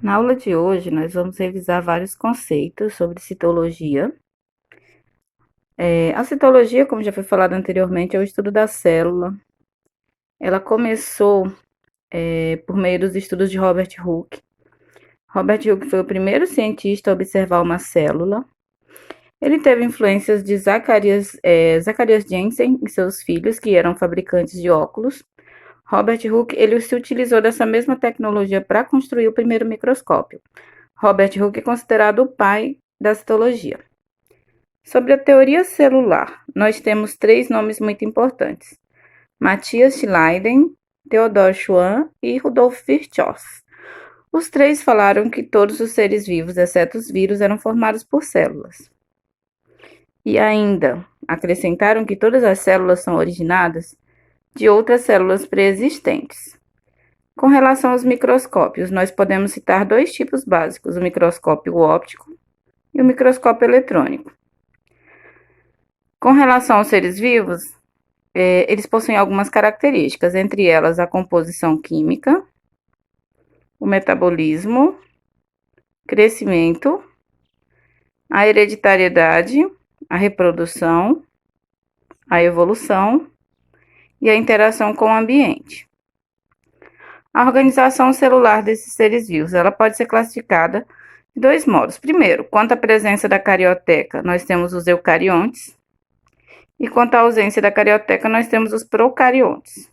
Na aula de hoje, nós vamos revisar vários conceitos sobre citologia. A citologia, como já foi falado anteriormente, é o estudo da célula. Ela começou por meio dos estudos de Robert Hooke. Robert Hooke foi o primeiro cientista a observar uma célula. Ele teve influências de Zacharias Janssen e seus filhos, que eram fabricantes de óculos. Robert Hooke ele se utilizou dessa mesma tecnologia para construir o primeiro microscópio. Robert Hooke é considerado o pai da citologia. Sobre a teoria celular, nós temos três nomes muito importantes: Matthias Schleiden, Theodor Schwann e Rudolf Virchow. Os três falaram que todos os seres vivos, exceto os vírus, eram formados por células. E ainda acrescentaram que todas as células são originadas de outras células pré-existentes. Com relação aos microscópios, nós podemos citar dois tipos básicos: o microscópio óptico e o microscópio eletrônico. Com relação aos seres vivos, eles possuem algumas características, entre elas a composição química, o metabolismo, crescimento, a hereditariedade, a reprodução, a evolução e a interação com o ambiente. A organização celular desses seres vivos, ela pode ser classificada de dois modos. Primeiro, quanto à presença da carioteca, nós temos os eucariontes, e quanto à ausência da carioteca, nós temos os procariontes.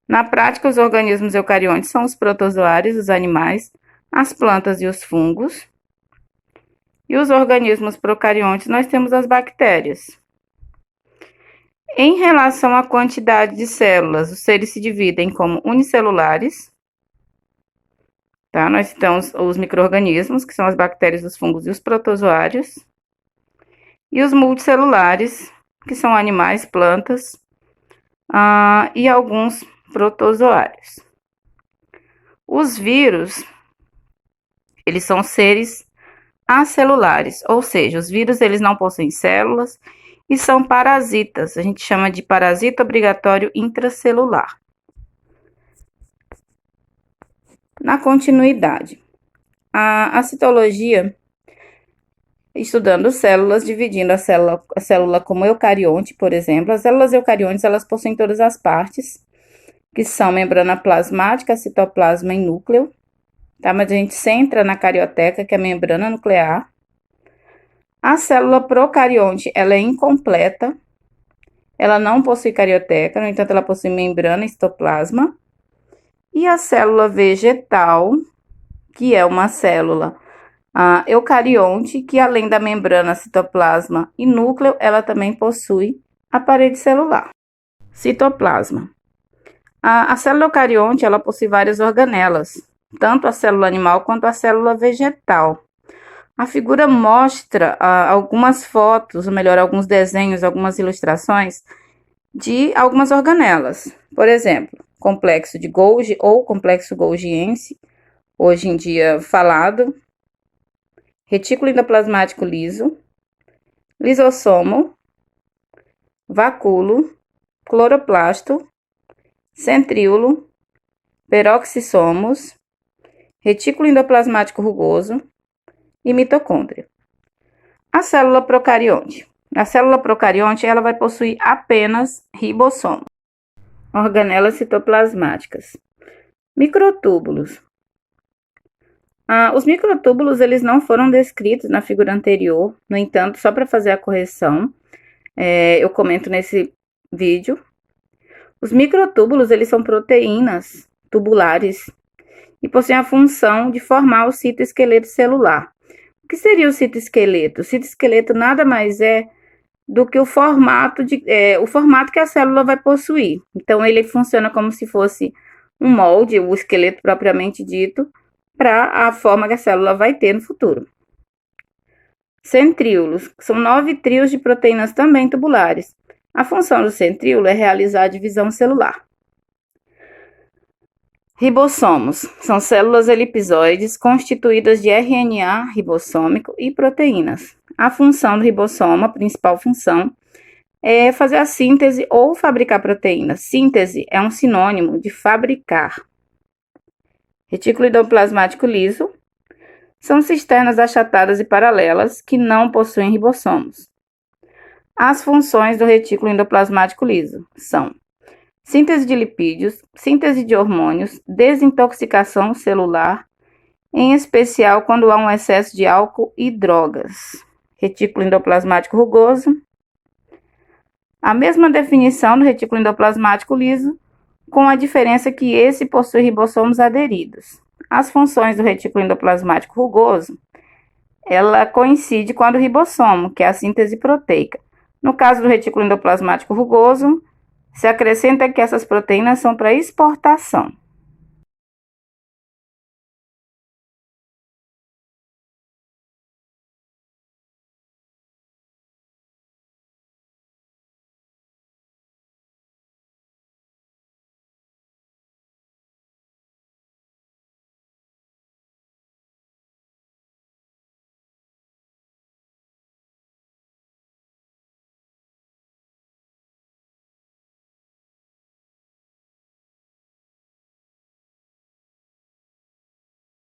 Na prática, os organismos eucariontes são os protozoários, os animais, as plantas e os fungos. E os organismos procariontes, nós temos as bactérias. Em relação à quantidade de células, os seres se dividem como unicelulares. Tá? Nós temos os micro-organismos, que são as bactérias, os fungos e os protozoários. E os multicelulares, que são animais, plantas e alguns protozoários. Os vírus, eles são seres acelulares, ou seja, os vírus eles não possuem células e são parasitas. A gente chama de parasita obrigatório intracelular. Na continuidade, a citologia, estudando células, dividindo a célula como eucarionte, por exemplo. As células eucariontes, elas possuem todas as partes, que são membrana plasmática, citoplasma e núcleo, tá? Mas a gente centra na carioteca, que é a membrana nuclear. A célula procarionte, ela é incompleta, ela não possui carioteca, no entanto, ela possui membrana e citoplasma. E a célula vegetal, que é uma célula eucarionte, que além da membrana, citoplasma e núcleo, ela também possui a parede celular. Citoplasma. A célula eucarionte, ela possui várias organelas, tanto a célula animal quanto a célula vegetal. A figura mostra algumas fotos, ou melhor, alguns desenhos, algumas ilustrações de algumas organelas. Por exemplo, complexo de Golgi ou complexo golgiense, hoje em dia falado, retículo endoplasmático liso, lisossomo, vacúolo, cloroplasto, centríolo, peroxissomos, retículo endoplasmático rugoso e mitocôndria. A célula procarionte. A célula procarionte ela vai possuir apenas ribossomo. Organelas citoplasmáticas. Microtúbulos. Os microtúbulos eles não foram descritos na figura anterior, no entanto, só para fazer a correção, eu comento nesse vídeo. Os microtúbulos eles são proteínas tubulares e possuem a função de formar o citoesqueleto celular. O que seria o citoesqueleto? O citoesqueleto nada mais é do que o formato que a célula vai possuir. Então, ele funciona como se fosse um molde, o esqueleto propriamente dito, para a forma que a célula vai ter no futuro. Centríolos, são 9 trios de proteínas também tubulares. A função do centríolo é realizar a divisão celular. Ribossomos, são células elipsoides constituídas de RNA ribossômico e proteínas. A função do ribossoma, a principal função, é fazer a síntese ou fabricar proteínas. Síntese é um sinônimo de fabricar. Retículo endoplasmático liso são cisternas achatadas e paralelas que não possuem ribossomos. As funções do retículo endoplasmático liso são síntese de lipídios, síntese de hormônios, desintoxicação celular, em especial quando há um excesso de álcool e drogas. Retículo endoplasmático rugoso. A mesma definição do retículo endoplasmático liso, com a diferença que esse possui ribossomos aderidos. As funções do retículo endoplasmático rugoso, ela coincide com a do ribossomo, que é a síntese proteica. No caso do retículo endoplasmático rugoso, se acrescenta que essas proteínas são para exportação.